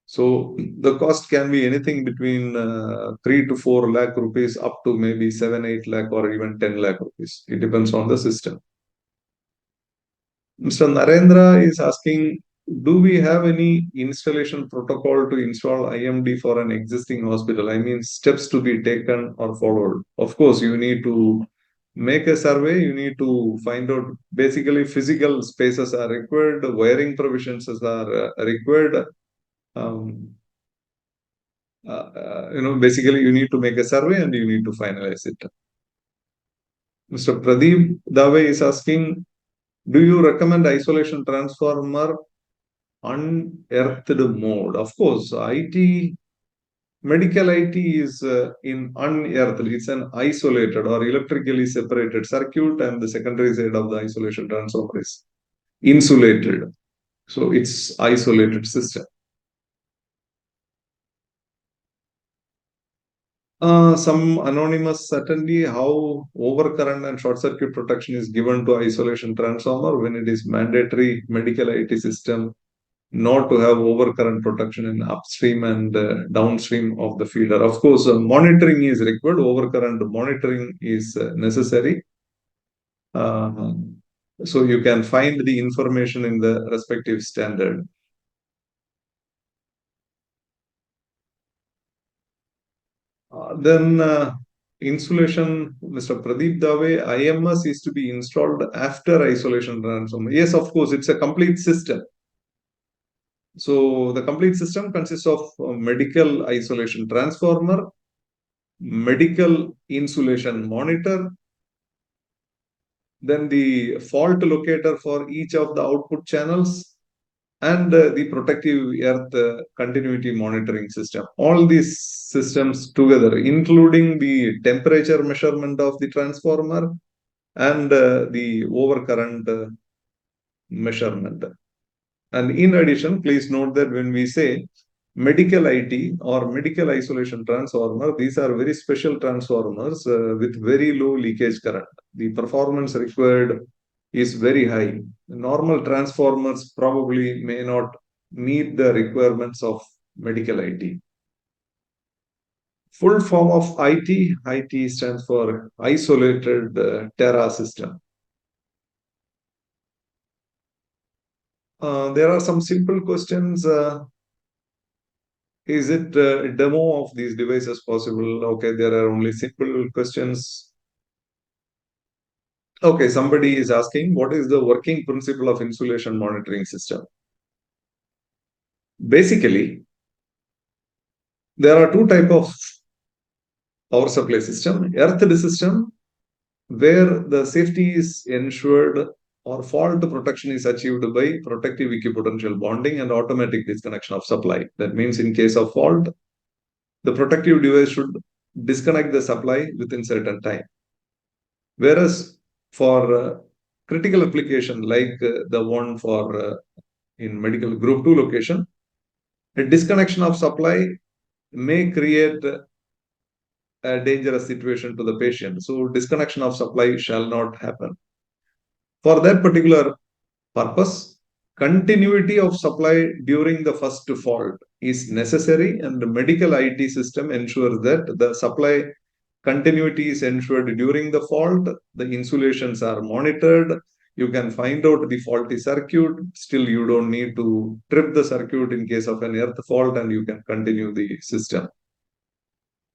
So the cost can be anything between 3 to 4 lakh rupees up to maybe 7, 8 lakh or even 10 lakh rupees. It depends on the system. Mr. Narendra is asking, do we have any installation protocol to install IMD for an existing hospital? I mean, steps to be taken or followed. Of course, you need to make a survey. You need to find out basically physical spaces are required, wiring provisions are required. Basically, you need to make a survey and you need to finalize it. Mr. Pradeep Dave is asking, do you recommend isolation transformer unearthed mode? Of course, medical IT is in unearthed. It's an isolated or electrically separated circuit, and the secondary side of the isolation transformer is insulated. So it's isolated system. Some anonymous, certainly how overcurrent and short circuit protection is given to isolation transformer when it is mandatory medical IT system not to have overcurrent protection in upstream and downstream of the feeder. Of course, monitoring is required. Overcurrent monitoring is necessary. So you can find the information in the respective standard. Then insulation, Mr. Pradeep Dave, IMS is to be installed after isolation transformer. Yes, of course, it's a complete system. So the complete system consists of medical isolation transformer, medical insulation monitor, then the fault locator for each of the output channels, and the protective earth continuity monitoring system. All these systems together, including the temperature measurement of the transformer and the overcurrent measurement. And in addition, please note that when we say medical IT or medical isolation transformer, these are very special transformers with very low leakage current. The performance required is very high. Normal transformers probably may not meet the requirements of medical IT. Full form of IT stands for Isolated Terra System. There are some simple questions. Is it a demo of these devices possible? Okay, there are only simple questions. Okay, somebody is asking, what is the working principle of insulation monitoring system? Basically, there are two types of power supply system. Earthed system, where the safety is ensured or fault protection is achieved by protective equipotential bonding and automatic disconnection of supply. That means in case of fault, the protective device should disconnect the supply within certain time. Whereas for critical application like the one for in medical group 2 location, a disconnection of supply may create a dangerous situation to the patient. So disconnection of supply shall not happen. For that particular purpose, continuity of supply during the first fault is necessary, and the medical IT system ensures that the supply continuity is ensured during the fault. The insulations are monitored. You can find out the faulty circuit. Still, you don't need to trip the circuit in case of an earth fault, and you can continue the system.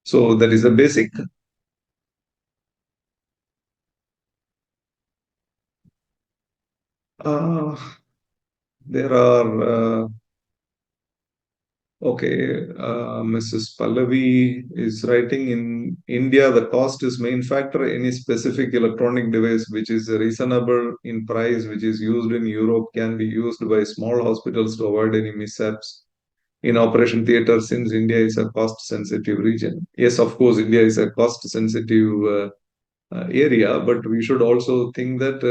So that is the basic. There are Mrs. Pallavi is writing, in India, the cost is main factor. Any specific electronic device which is reasonable in price, which is used in Europe, can be used by small hospitals to avoid any mishaps in operation theater, since India is a cost sensitive region. Yes, of course, India is a cost sensitive area, but we should also think that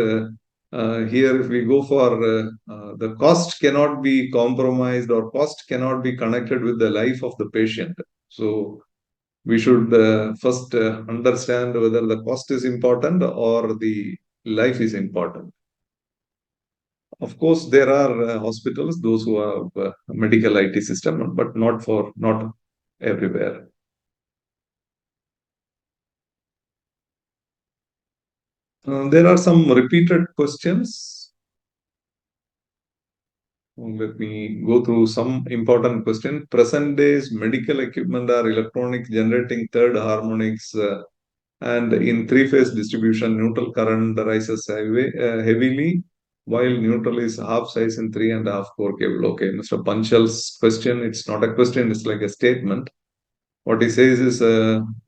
Here, if we go for the cost cannot be compromised or cost cannot be connected with the life of the patient. So we should first understand whether the cost is important or the life is important. Of course, there are hospitals, those who have medical IT system, but not everywhere. There are some repeated questions. Let me go through some important questions. Present days medical equipment are electronic generating third harmonics, and in three-phase distribution, neutral current rises heavily, while neutral is half size in 3.5 core cable. Okay, Mr. Panchal's question, it's not a question, it's like a statement. What he says is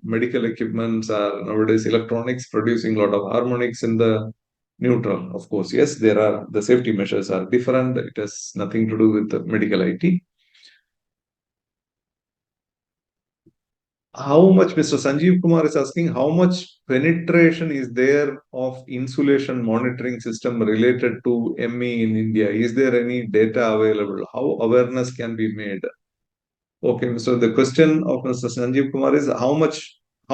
medical equipments are nowadays electronics producing a lot of harmonics in the neutral. Of course, yes, there are the safety measures are different. It has nothing to do with the medical IT. How much, Mr. Sanjeev Kumar is asking, how much penetration is there of insulation monitoring system related to ME in India? Is there any data available? How awareness can be made? Okay, so the question of Mr. Sanjeev Kumar is how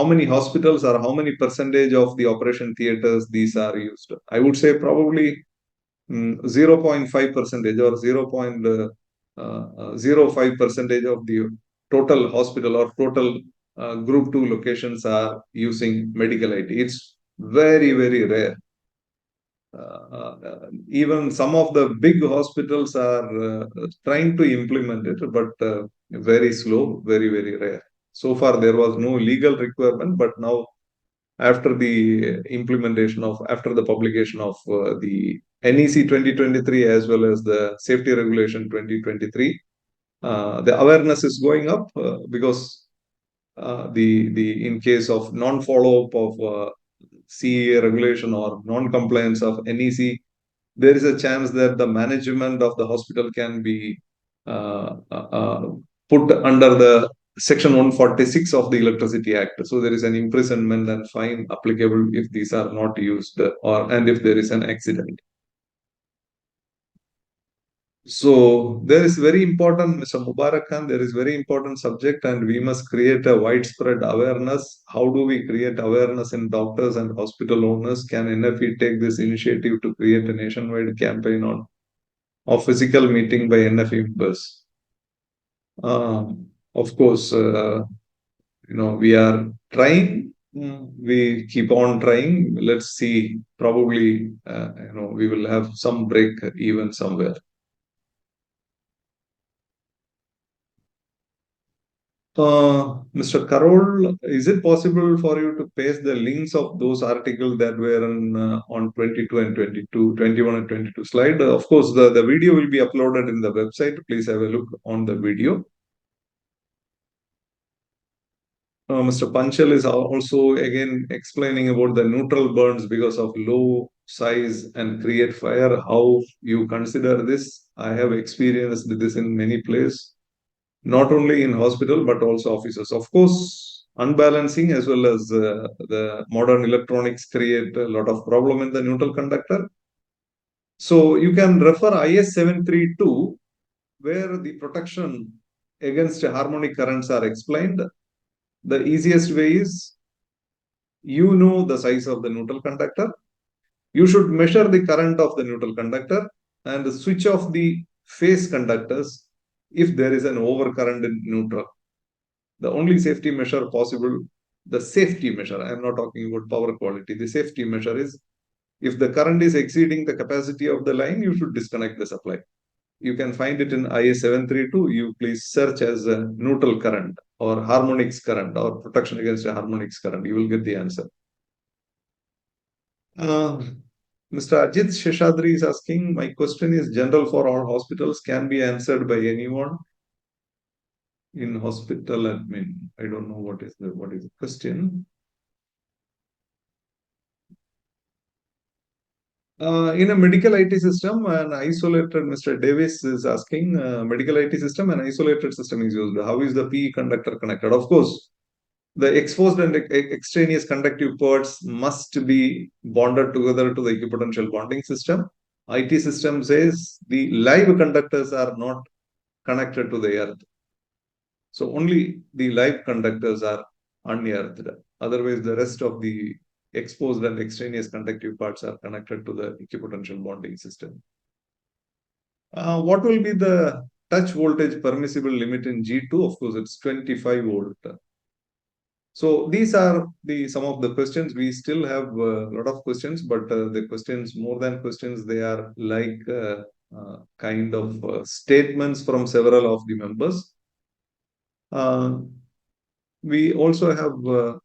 many hospitals or how many percentage of the operation theaters these are used? I would say probably 0.5 percentage or 0.05 percentage of the total hospital or total group 2 locations are using medical IT. It's very, very rare. Even some of the big hospitals are trying to implement it, but very slow, very, very rare. So far, there was no legal requirement, but now after the after the publication of the NEC 2023 as well as the Safety Regulation 2023, the awareness is going up because in case of non-follow-up of CEA regulation or non-compliance of NEC, there is a chance that the management of the hospital can be put under the Section 146 of the Electricity Act. So there is an imprisonment and fine applicable if these are not used and if there is an accident. So there is very important, Mr. Mubarak Khan, there is very important subject and we must create a widespread awareness. How do we create awareness in doctors and hospital owners? Can NFE take this initiative to create a nationwide campaign of physical meeting by NFE members? Of course, we are trying. We keep on trying. Let's see. Probably, we will have some break even somewhere. Mr. Karol, is it possible for you to paste the links of those articles that were on 22 and 22, 21 and 22 slide? Of course, the video will be uploaded in the website. Please have a look on the video. Mr. Panchal is also again explaining about the neutral burns because of low size and create fire. How you consider this? I have experienced this in many places, not only in hospital but also offices. Of course, unbalancing as well as the modern electronics create a lot of problem in the neutral conductor. So you can refer IS 732 where the protection against harmonic currents are explained. The easiest way is you know the size of the neutral conductor. You should measure the current of the neutral conductor and switch off the phase conductors if there is an overcurrent in neutral. The only safety measure possible, the safety measure, I am not talking about power quality, the safety measure is if the current is exceeding the capacity of the line, you should disconnect the supply. You can find it in IS 732. You please search as a neutral current or harmonics current or protection against a harmonics current. You will get the answer. Mr. Ajit Sheshadri is asking, my question is general for all hospitals, can be answered by anyone in hospital admin. I don't know what is the question. In a medical IT system, an isolated, Mr. Davis is asking, medical IT system, an isolated system is used. How is the PE conductor connected? Of course, the exposed and extraneous conductive parts must be bonded together to the equipotential bonding system. IT system says the live conductors are not connected to the earth. So only the live conductors are unearthed. Otherwise, the rest of the exposed and extraneous conductive parts are connected to the equipotential bonding system. What will be the touch voltage permissible limit in G2? Of course, it's 25 volt. So these are some of the questions. We still have a lot of questions, but the questions, more than questions, they are like kind of statements from several of the members. We also have,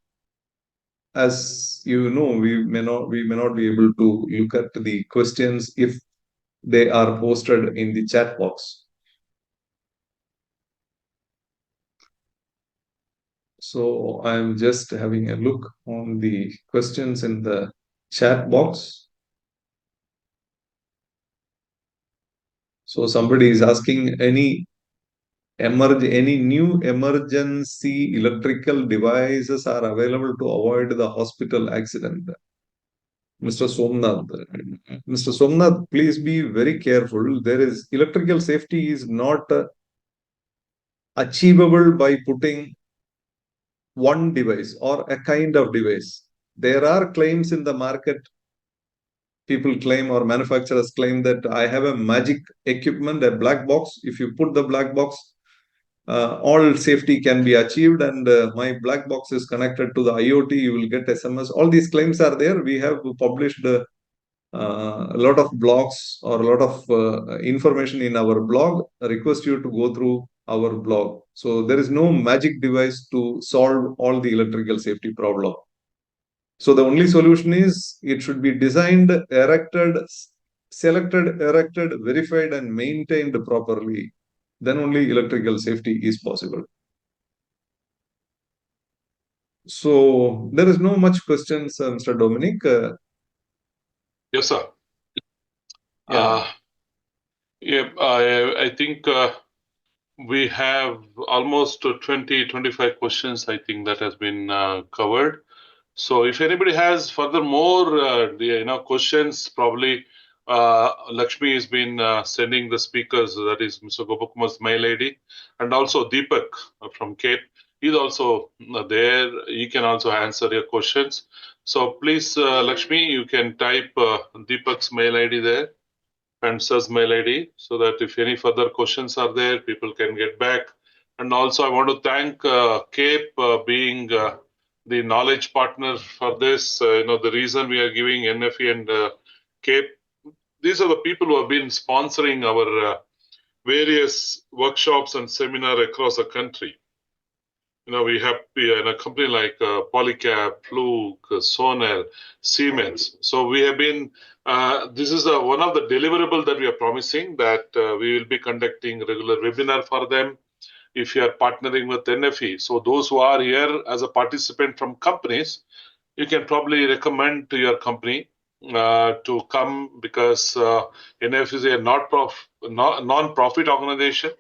as you know, we may not be able to look at the questions if they are posted in the chat box. So I'm just having a look on the questions in the chat box. So somebody is asking any new emergency electrical devices are available to avoid the hospital accident. Mr. Somnath. Mr. Somnath, please be very careful. There is electrical safety is not achievable by putting one device or a kind of device. There are claims in the market. People claim or manufacturers claim that I have a magic equipment, a black box. If you put the black box, all safety can be achieved, and my black box is connected to the IoT. You will get SMS. All these claims are there. We have published a lot of blogs or a lot of information in our blog. I request you to go through our blog. So there is no magic device to solve all the electrical safety problem. So the only solution is it should be designed, erected, selected, erected, verified, and maintained properly. Then only electrical safety is possible. So there is no much questions, Mr. Dominic. Yes, sir. Yeah. I think we have almost 20-25 questions, I think, that has been covered. So if anybody has further more questions, probably Lakshmi has been sending the speakers, that is Mr. Gopakumar's mail ID, and also Deepak from Cape. He's also there. He can also answer your questions. So please, Lakshmi, you can type Deepak's mail ID there and Sir's mail ID, so that if any further questions are there, people can get back. And also, I want to thank Cape being the knowledge partner for this. The reason we are giving NFE and Cape, these are the people who have been sponsoring our various workshops and seminar across the country. We have a company like Polycab, Fluke, Sonel, Siemens. So we have been, this is one of the deliverable that we are promising, that we will be conducting regular webinar for them if you are partnering with NFE. So those who are here as a participant from companies, you can probably recommend to your company to come, because NFE is a non-profit organization.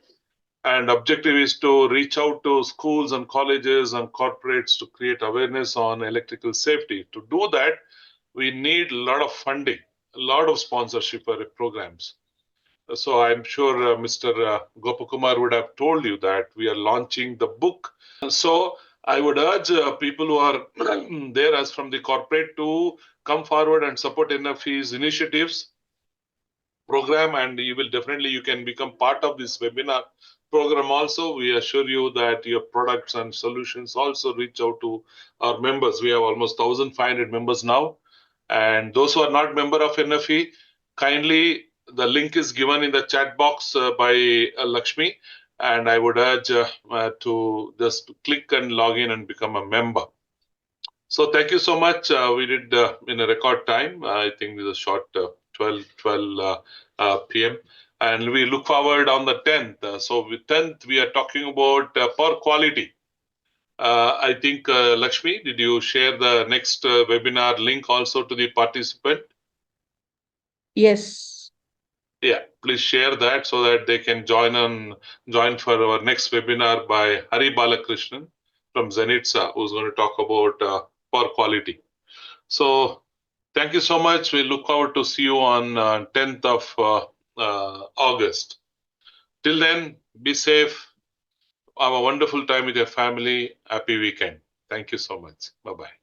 And objective is to reach out to schools and colleges and corporates to create awareness on electrical safety. To do that, we need a lot of funding, a lot of sponsorship for programs. So I'm sure Mr. Gopakumar would have told you that we are launching the book. So I would urge people who are there as from the corporate to come forward and support NFE's initiatives program, and you can become part of this webinar program also. We assure you that your products and solutions also reach out to our members. We have almost 1,500 members now. And those who are not member of NFE, kindly, the link is given in the chat box by Lakshmi. And I would urge to just click and log in and become a member. So thank you so much. We did in a record time. I think this is a short 12 p.m. And we look forward on the 10th. So with 10th, we are talking about power quality. I think, Lakshmi, did you share the next webinar link also to the participant? Yes. Yeah, please share that so that they can join for our next webinar by Hari Balakrishnan. from Zenitsa, who's going to talk about power quality. So thank you so much. We look forward to see you on 10th of August. Till then, be safe. Have a wonderful time with your family. Happy weekend. Thank you so much. Bye-bye.